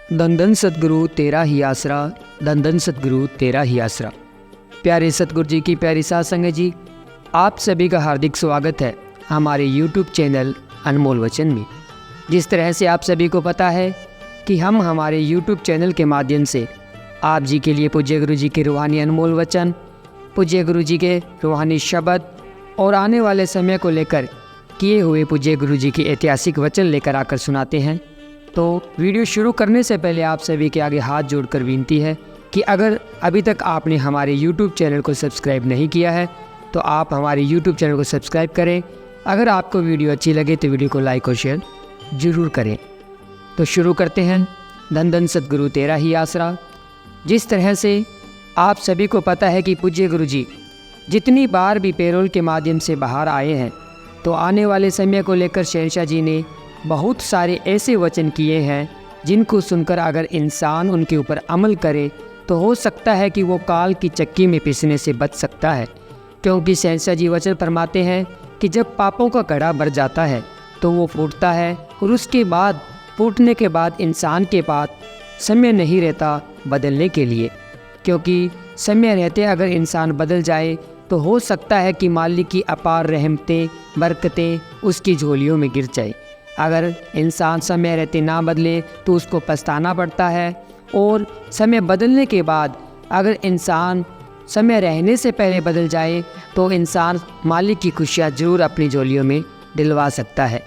धन धन सतगुरु तेरा ही आसरा, धन धन सतगुरु तेरा ही आसरा। प्यारे सतगुरु जी की प्यारी साध संगत जी, आप सभी का हार्दिक स्वागत है हमारे YouTube चैनल अनमोल वचन में। जिस तरह से आप सभी को पता है कि हम हमारे YouTube चैनल के माध्यम से आप जी के लिए पूज्य गुरु जी के रूहानी अनमोल वचन, पूज्य गुरु जी के रूहानी शब्द और आने वाले समय को लेकर किए हुए पूज्य गुरु जी के ऐतिहासिक वचन लेकर आकर सुनाते हैं। तो वीडियो शुरू करने से पहले आप सभी के आगे हाथ जोड़कर विनती है कि अगर अभी तक आपने हमारे YouTube चैनल को सब्सक्राइब नहीं किया है तो आप हमारे YouTube चैनल को सब्सक्राइब करें। अगर आपको वीडियो अच्छी लगे तो वीडियो को लाइक और शेयर ज़रूर करें। तो शुरू करते हैं। धन धन सतगुरु तेरा ही आसरा। जिस तरह से आप सभी को पता है कि पूज्य गुरु जी जितनी बार भी पैरोल के माध्यम से बाहर आए हैं तो आने वाले समय को लेकर शहंशाह जी ने बहुत सारे ऐसे वचन किए हैं जिनको सुनकर अगर इंसान उनके ऊपर अमल करे तो हो सकता है कि वो काल की चक्की में पिसने से बच सकता है। क्योंकि शहंशाह जी वचन फरमाते हैं कि जब पापों का घड़ा भर जाता है तो वो फूटता है और उसके बाद फूटने के बाद इंसान के पास समय नहीं रहता बदलने के लिए। क्योंकि समय रहते अगर इंसान बदल जाए तो हो सकता है कि मालिक की अपार रहमतें बरकतें उसकी झोलियों में गिर जाए। अगर इंसान समय रहते ना बदले तो उसको पछताना पड़ता है, और समय बदलने के बाद अगर इंसान समय रहने से पहले बदल जाए तो इंसान मालिक की खुशियाँ जरूर अपनी झोलियों में दिलवा सकता है।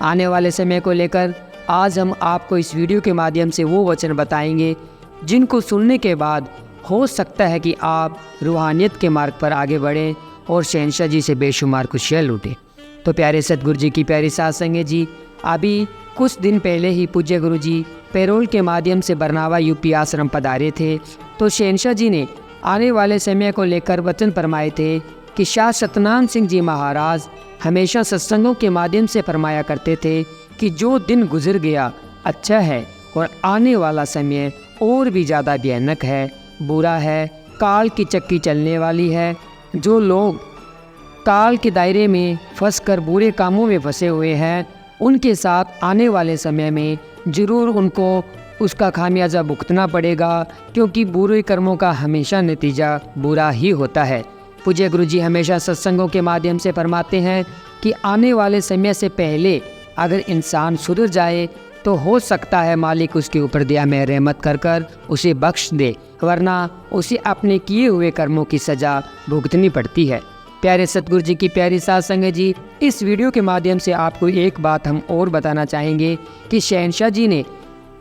आने वाले समय को लेकर आज हम आपको इस वीडियो के माध्यम से वो वचन बताएंगे जिनको सुनने के बाद हो सकता है कि आप रूहानियत के मार्ग पर आगे बढ़ें और शहंशाह जी से बेशुमार खुशियाँ लूटें। तो प्यारे सतगुरु जी की प्यारी साध संगत जी, अभी कुछ दिन पहले ही पूज्य गुरु जी पैरोल के माध्यम से बरनावा यूपी आश्रम पधारे थे। तो शहंशाह जी ने आने वाले समय को लेकर वचन फरमाए थे कि शाह सतनाम सिंह जी महाराज हमेशा सत्संगों के माध्यम से फरमाया करते थे कि जो दिन गुजर गया अच्छा है और आने वाला समय और भी ज़्यादा भयानक है, बुरा है, काल की चक्की चलने वाली है। जो लोग काल के दायरे में फंसकर बुरे कामों में फंसे हुए हैं उनके साथ आने वाले समय में ज़रूर उनको उसका खामियाजा भुगतना पड़ेगा, क्योंकि बुरे कर्मों का हमेशा नतीजा बुरा ही होता है। पूज्य गुरु जी हमेशा सत्संगों के माध्यम से फरमाते हैं कि आने वाले समय से पहले अगर इंसान सुधर जाए तो हो सकता है मालिक उसके ऊपर दया में रहमत कर कर उसे बख्श दे, वरना उसे अपने किए हुए कर्मों की सज़ा भुगतनी पड़ती है। प्यारे सतगुरु जी की प्यारी साध संगत जी, इस वीडियो के माध्यम से आपको एक बात हम और बताना चाहेंगे कि शहंशाह जी ने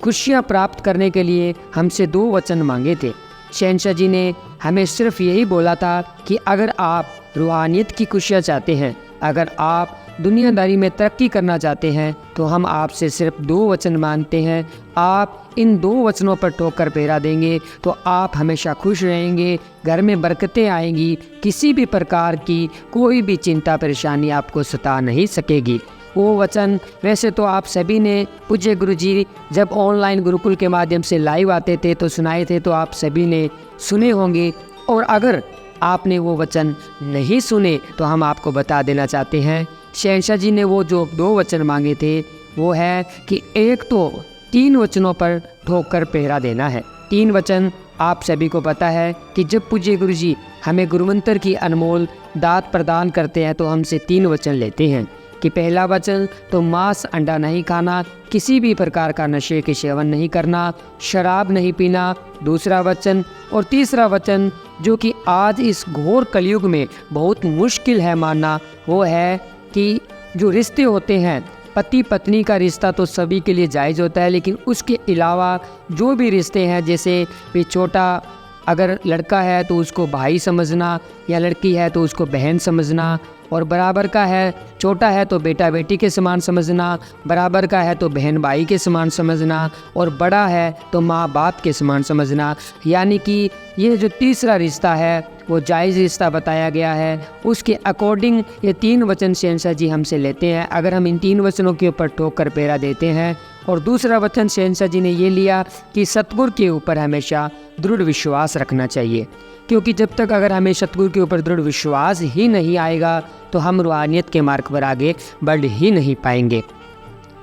खुशियाँ प्राप्त करने के लिए हमसे 2 वचन मांगे थे। शहंशाह जी ने हमें सिर्फ यही बोला था कि अगर आप रूहानियत की खुशियाँ चाहते हैं, अगर आप दुनियादारी में तरक्की करना चाहते हैं तो हम आपसे सिर्फ 2 वचन मांगते हैं। आप इन 2 वचनों पर ठोकर पहरा देंगे तो आप हमेशा खुश रहेंगे, घर में बरकतें आएंगी, किसी भी प्रकार की कोई भी चिंता परेशानी आपको सता नहीं सकेगी। वो वचन वैसे तो आप सभी ने पूज्य गुरु जी जब ऑनलाइन गुरुकुल के माध्यम से लाइव आते थे तो सुनाए थे, तो आप सभी ने सुने होंगे। और अगर आपने वो वचन नहीं सुने तो हम आपको बता देना चाहते हैं, शहंशाह जी ने वो जो 2 वचन मांगे थे वो है कि एक तो 3 वचनों पर ठोकर पहरा देना है। 3 वचन आप सभी को पता है कि जब पूज्य गुरु जी हमें गुरुमंत्र की अनमोल दात प्रदान करते हैं तो हमसे 3 वचन लेते हैं कि पहला वचन तो मांस अंडा नहीं खाना, किसी भी प्रकार का नशे के सेवन नहीं करना, शराब नहीं पीना, दूसरा वचन, और तीसरा वचन जो कि आज इस घोर कलयुग में बहुत मुश्किल है मानना, वो है कि जो रिश्ते होते हैं पति पत्नी का रिश्ता तो सभी के लिए जायज़ होता है, लेकिन उसके अलावा जो भी रिश्ते हैं, जैसे भी छोटा अगर लड़का है तो उसको भाई समझना या लड़की है तो उसको बहन समझना, और बराबर का है, छोटा है तो बेटा बेटी के समान समझना, बराबर का है तो बहन भाई के समान समझना, और बड़ा है तो माँ बाप के समान समझना। यानी कि ये जो तीसरा रिश्ता है वो जायज़ रिश्ता बताया गया है। उसके अकॉर्डिंग ये 3 वचन शहंशाह जी हमसे लेते हैं। अगर हम इन 3 वचनों के ऊपर ठोकर पहरा देते हैं, और दूसरा वचन शहंशाह जी ने ये लिया कि सतगुरु के ऊपर हमेशा दृढ़ विश्वास रखना चाहिए, क्योंकि जब तक अगर हमें सतगुरु के ऊपर दृढ़ विश्वास ही नहीं आएगा तो हम रूहानियत के मार्ग पर आगे बढ़ ही नहीं पाएंगे।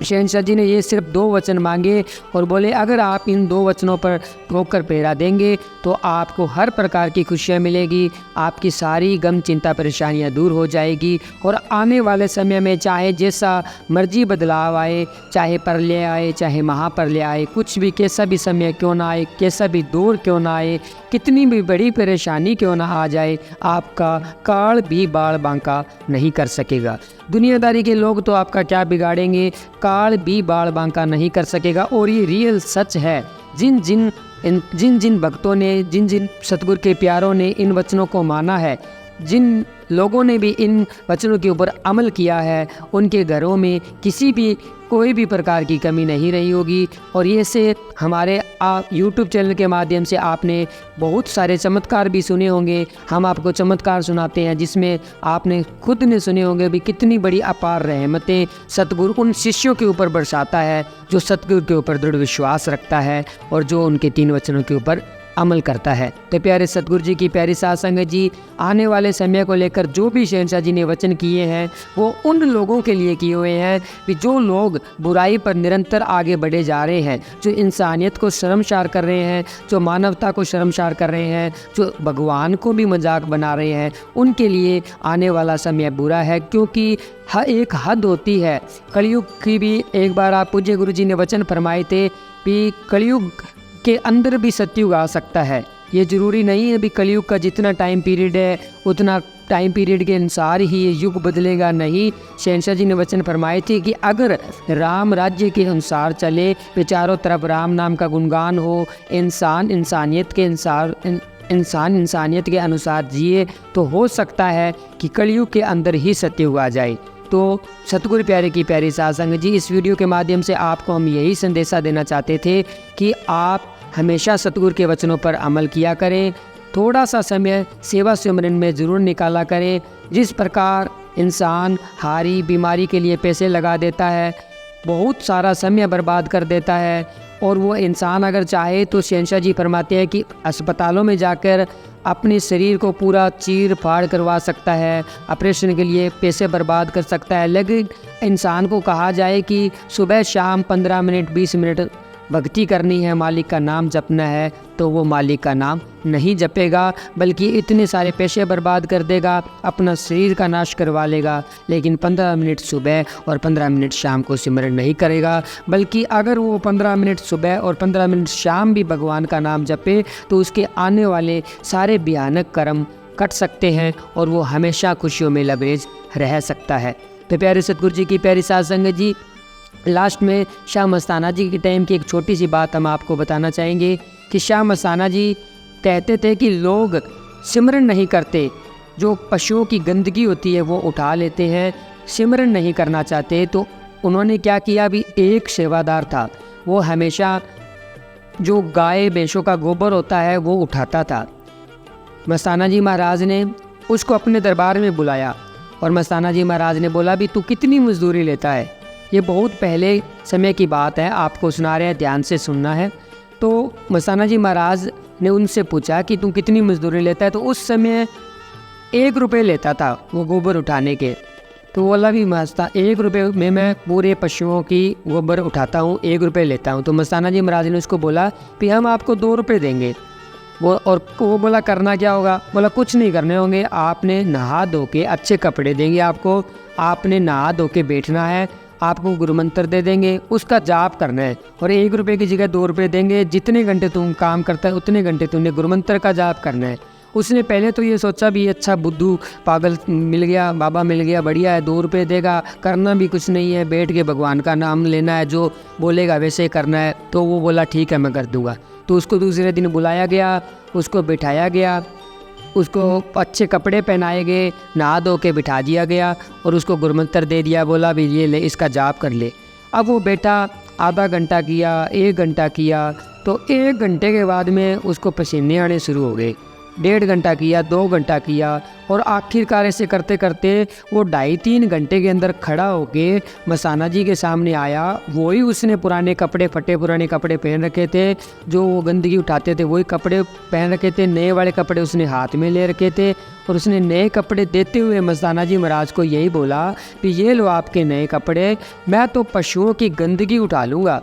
शहंशाह जी ने ये सिर्फ 2 वचन मांगे और बोले अगर आप इन 2 वचनों पर ठोकर पहरा देंगे तो आपको हर प्रकार की खुशियाँ मिलेगी, आपकी सारी गम चिंता परेशानियाँ दूर हो जाएगी और आने वाले समय में चाहे जैसा मर्जी बदलाव आए, चाहे प्रलय आए, चाहे महाप्रलय आए, कुछ भी कैसा भी समय क्यों ना आए, कैसा भी दौर क्यों ना आए, कितनी भी बड़ी परेशानी क्यों ना आ जाए, आपका काल भी बाल बांका नहीं कर सकेगा। दुनियादारी के लोग तो आपका क्या बिगाड़ेंगे, काल भी बाल बांका नहीं कर सकेगा। और ये रियल सच है। जिन जिन भक्तों ने, जिन जिन सतगुरु के प्यारों ने इन वचनों को माना है, जिन लोगों ने भी इन वचनों के ऊपर अमल किया है, उनके घरों में कोई भी प्रकार की कमी नहीं रही होगी। और ये से हमारे यूट्यूब चैनल के माध्यम से आपने बहुत सारे चमत्कार भी सुने होंगे। हम आपको चमत्कार सुनाते हैं जिसमें आपने खुद ने सुने होंगे भी कितनी बड़ी अपार रहमतें सतगुरु उन शिष्यों के ऊपर बरसाता है जो सतगुरु के ऊपर दृढ़ विश्वास रखता है और जो उनके 3 वचनों के ऊपर अमल करता है। तो प्यारे सतगुरु जी की प्यारी साध संगत जी, आने वाले समय को लेकर जो भी शहंशाह जी ने वचन किए हैं वो उन लोगों के लिए किए हुए हैं कि जो लोग बुराई पर निरंतर आगे बढ़े जा रहे हैं, जो इंसानियत को शर्मसार कर रहे हैं, जो मानवता को शर्मसार कर रहे हैं, जो भगवान को भी मजाक बना रहे हैं, उनके लिए आने वाला समय बुरा है। क्योंकि एक हद होती है कलयुग की भी। एक बार आप पूज्य गुरु जी ने वचन फरमाए थे कि कलयुग के अंदर भी सतयुग आ सकता है। ये ज़रूरी नहीं है भी कलयुग का जितना टाइम पीरियड है उतना टाइम पीरियड के अनुसार ही ये युग बदलेगा, नहीं। शहंशाह जी ने वचन फरमाए थे कि अगर राम राज्य के अनुसार चले, चारों तरफ राम नाम का गुणगान हो, इंसान इंसानियत के अनुसार जिए, तो हो सकता है कि कलयुग के अंदर ही सतयुग आ जाए। तो सतगुरु प्यारे की प्यारी साध संगत जी, इस वीडियो के माध्यम से आपको हम यही संदेशा देना चाहते थे कि आप हमेशा सतगुरु के वचनों पर अमल किया करें। थोड़ा सा समय सेवा सिमरन में ज़रूर निकाला करें। जिस प्रकार इंसान हारी बीमारी के लिए पैसे लगा देता है, बहुत सारा समय बर्बाद कर देता है, और वो इंसान अगर चाहे तो शहंशाह जी फरमाते हैं कि अस्पतालों में जाकर अपने शरीर को पूरा चीर फाड़ करवा सकता है, ऑपरेशन के लिए पैसे बर्बाद कर सकता है। लेकिन इंसान को कहा जाए कि सुबह शाम 15 मिनट 20 मिनट भक्ति करनी है, मालिक का नाम जपना है, तो वो मालिक का नाम नहीं जपेगा, बल्कि इतने सारे पैसे बर्बाद कर देगा, अपना शरीर का नाश करवा लेगा। लेकिन 15 मिनट सुबह और 15 मिनट शाम को सिमरन नहीं करेगा, बल्कि अगर वो 15 मिनट सुबह और 15 मिनट शाम भी भगवान का नाम जपे तो उसके आने वाले सारे भयानक कर्म कट सकते हैं और वो हमेशा खुशियों में लबरेज रह सकता है। तो प्यारे सतगुरु जी की प्यारी साध संगत जी, लास्ट में शाह मस्ताना जी के टाइम की एक छोटी सी बात हम आपको बताना चाहेंगे कि शाह मस्ताना जी कहते थे कि लोग सिमरन नहीं करते, जो पशुओं की गंदगी होती है वो उठा लेते हैं, सिमरन नहीं करना चाहते। तो उन्होंने क्या किया, भी एक सेवादार था, वो हमेशा जो गाय भैंसों का गोबर होता है वो उठाता था। मस्ताना जी महाराज ने उसको अपने दरबार में बुलाया और मस्ताना जी महाराज ने बोला, भी तू कितनी मजदूरी लेता है। ये बहुत पहले समय की बात है, आपको सुना रहे हैं, ध्यान से सुनना है। तो मस्ताना जी महाराज ने उनसे पूछा कि तू कितनी मजदूरी लेता है। तो उस समय 1 रुपये लेता था वो गोबर उठाने के। तो बोला, भी मस्ता 1 रुपये में मैं पूरे पशुओं की गोबर उठाता हूँ, 1 रुपये लेता हूँ। तो मस्ताना जी महाराज ने उसको बोला कि हम आपको 2 रुपये देंगे। वो बोला, करना क्या होगा? बोला, कुछ नहीं करने होंगे, आपने नहा धो के अच्छे कपड़े देंगे आपको, आपने नहा धो के बैठना है, आपको गुरु मंत्र दे देंगे, उसका जाप करना है, और 1 रुपये की जगह 2 रुपये देंगे। जितने घंटे तुम काम करता है उतने घंटे तुमने गुरु मंत्र का जाप करना है। उसने पहले तो ये सोचा भी अच्छा बुद्धू पागल मिल गया, बाबा मिल गया, बढ़िया है, 2 रुपये देगा, करना भी कुछ नहीं है, बैठ के भगवान का नाम लेना है, जो बोलेगा वैसे करना है। तो वो बोला ठीक है मैं कर दूँगा। तो उसको दूसरे दिन बुलाया गया, उसको बिठाया गया, उसको अच्छे कपड़े पहनाए गए, नहा धो के बिठा दिया गया और उसको गुरुमंत्र दे दिया। बोला, भी ये ले, इसका जाप कर ले। अब वो बेटा आधा घंटा किया, 1 घंटा किया, तो 1 घंटे के बाद में उसको पसीने आने शुरू हो गए। 1.5 घंटा किया, 2 घंटा किया, और आखिरकार ऐसे करते करते वो 2.5-3 घंटे के अंदर खड़ा होके मसाना जी के सामने आया। वही उसने पुराने कपड़े, फटे पुराने कपड़े पहन रखे थे, जो वो गंदगी उठाते थे वही कपड़े पहन रखे थे, नए वाले कपड़े उसने हाथ में ले रखे थे। और उसने नए कपड़े देते हुए मस्ताना जी महाराज को यही बोला कि ये लो आपके नए कपड़े, मैं तो पशुओं की गंदगी उठा लूँगा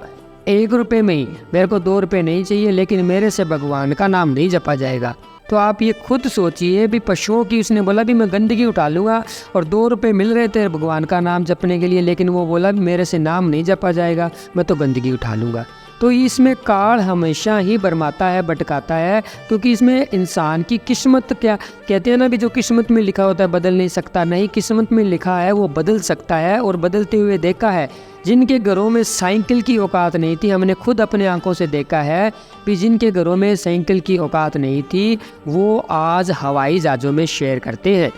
1 रुपये में ही, मेरे को 2 रुपये नहीं चाहिए, लेकिन मेरे से भगवान का नाम नहीं जपा जाएगा। तो आप ये खुद सोचिए भी, पशुओं की उसने बोला भी मैं गंदगी उठा लूँगा, और 2 रुपये मिल रहे थे भगवान का नाम जपने के लिए, लेकिन वो बोला भी मेरे से नाम नहीं जपा जाएगा, मैं तो गंदगी उठा लूँगा। तो इसमें काल हमेशा ही बरमाता है, भटकाता है, क्योंकि इसमें इंसान की किस्मत, क्या कहते हैं ना भी, जो किस्मत में लिखा होता है बदल नहीं सकता, नहीं किस्मत में लिखा है वो बदल सकता है। और बदलते हुए देखा है, जिनके घरों में साइकिल की औकात नहीं थी, हमने खुद अपने आंखों से देखा है कि जिनके घरों में साइकिल की औकात नहीं थी वो आज हवाई जहाज़ों में शेयर करते हैं।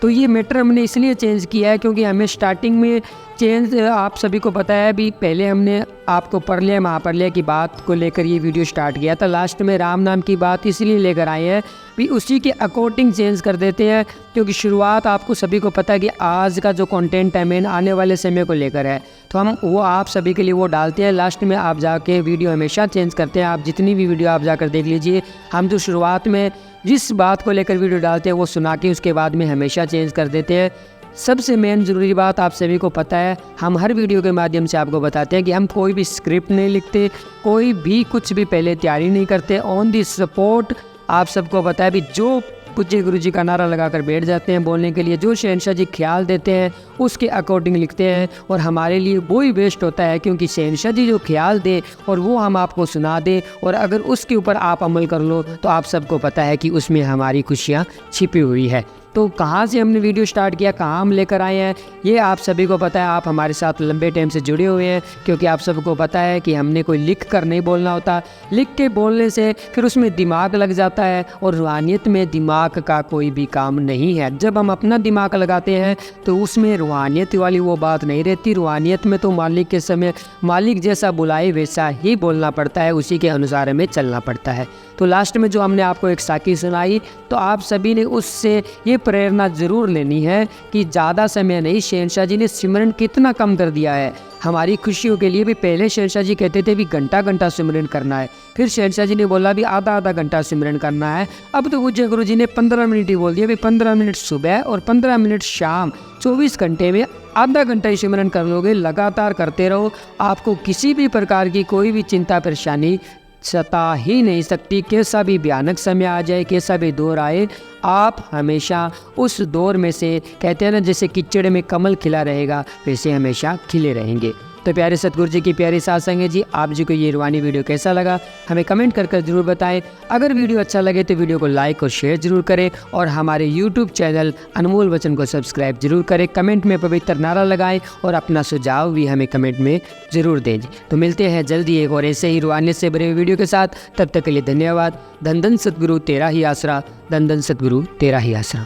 तो ये मैटर हमने इसलिए चेंज किया है क्योंकि हमें स्टार्टिंग में चेंज, आप सभी को पता है भी, पहले हमने आपको प्रलय महाप्रलय की बात को लेकर ये वीडियो स्टार्ट किया था, लास्ट में राम नाम की बात इसलिए लेकर आए हैं भी उसी के अकॉर्डिंग चेंज कर देते हैं, क्योंकि शुरुआत आपको सभी को पता है कि आज का जो कंटेंट है मेन आने वाले समय को लेकर है, तो हम वो आप सभी के लिए वो डालते हैं। लास्ट में आप जाके वीडियो हमेशा चेंज करते हैं, आप जितनी भी वीडियो आप जाकर देख लीजिए, हम जो शुरुआत में जिस बात को लेकर वीडियो डालते हैं वो सुना के उसके बाद में हमेशा चेंज कर देते हैं। सबसे मेन ज़रूरी बात आप सभी को पता है, हम हर वीडियो के माध्यम से आपको बताते हैं कि हम कोई भी स्क्रिप्ट नहीं लिखते, कोई भी कुछ भी पहले तैयारी नहीं करते, ऑन दी स्पॉट। आप सबको पता है भी, जो पूज्य गुरु जी का नारा लगाकर बैठ जाते हैं बोलने के लिए, जो शहनशाह जी ख्याल देते हैं उसके अकॉर्डिंग लिखते हैं, और हमारे लिए वो ही बेस्ट होता है, क्योंकि शहनशाह जी जो ख्याल दे और वो हम आपको सुना दे, और अगर उसके ऊपर आप अमल कर लो तो आप सबको पता है कि उसमें हमारी खुशियाँ छिपी हुई है। तो कहाँ से हमने वीडियो स्टार्ट किया, कहाँ हम लेकर आए हैं, ये आप सभी को पता है। आप हमारे साथ लंबे टाइम से जुड़े हुए हैं, क्योंकि आप सबको पता है कि हमने कोई लिख कर नहीं बोलना होता, लिख के बोलने से फिर उसमें दिमाग लग जाता है, और रूहानियत में दिमाग का कोई भी काम नहीं है। जब हम अपना दिमाग लगाते हैं तो उसमें रूहानियत वाली वो बात नहीं रहती। रूहानियत में तो मालिक के समय मालिक जैसा बुलाए वैसा ही बोलना पड़ता है, उसी के अनुसार हमें चलना पड़ता है। तो लास्ट में जो हमने आपको एक साखी सुनाई, तो आप सभी ने उससे ये प्रेरणा ज़रूर लेनी है कि ज़्यादा समय नहीं, शहनशाह जी ने सिमरन कितना कम कर दिया है हमारी खुशियों के लिए भी। पहले शहनशाह जी कहते थे भी घंटा घंटा सिमरन करना है, फिर शहनशाह जी ने बोला भी आधा आधा घंटा सिमरन करना है। अब तो पूज्य गुरु जी ने 15 मिनट ही बोल दिया भी, 15 मिनट सुबह और 15 मिनट शाम, 24 घंटे में आधा घंटा ही सिमरन कर लोगे। लगातार करते रहो, आपको किसी भी प्रकार की कोई भी चिंता परेशानी सता ही नहीं सकती। कैसा भी भयानक समय आ जाए, कैसा भी दौर आए, आप हमेशा उस दौर में से, कहते हैं ना जैसे कीचड़ में कमल खिला रहेगा, वैसे हमेशा खिले रहेंगे। तो प्यारे सतगुरु जी की प्यारी सासंग है जी, आप जी को ये रूहानी वीडियो कैसा लगा हमें कमेंट कर ज़रूर बताएं। अगर वीडियो अच्छा लगे तो वीडियो को लाइक और शेयर ज़रूर करें, और हमारे यूट्यूब चैनल अनमोल वचन को सब्सक्राइब जरूर करें। कमेंट में पवित्र नारा लगाएं और अपना सुझाव भी हमें कमेंट में ज़रूर दें। तो मिलते हैं जल्दी एक और ऐसे ही रूहानियत से भरे वीडियो के साथ। तब तक के लिए धन्यवाद। धन धन सतगुरु तेरा ही आसरा, धन धन सतगुरु तेरा ही आसरा।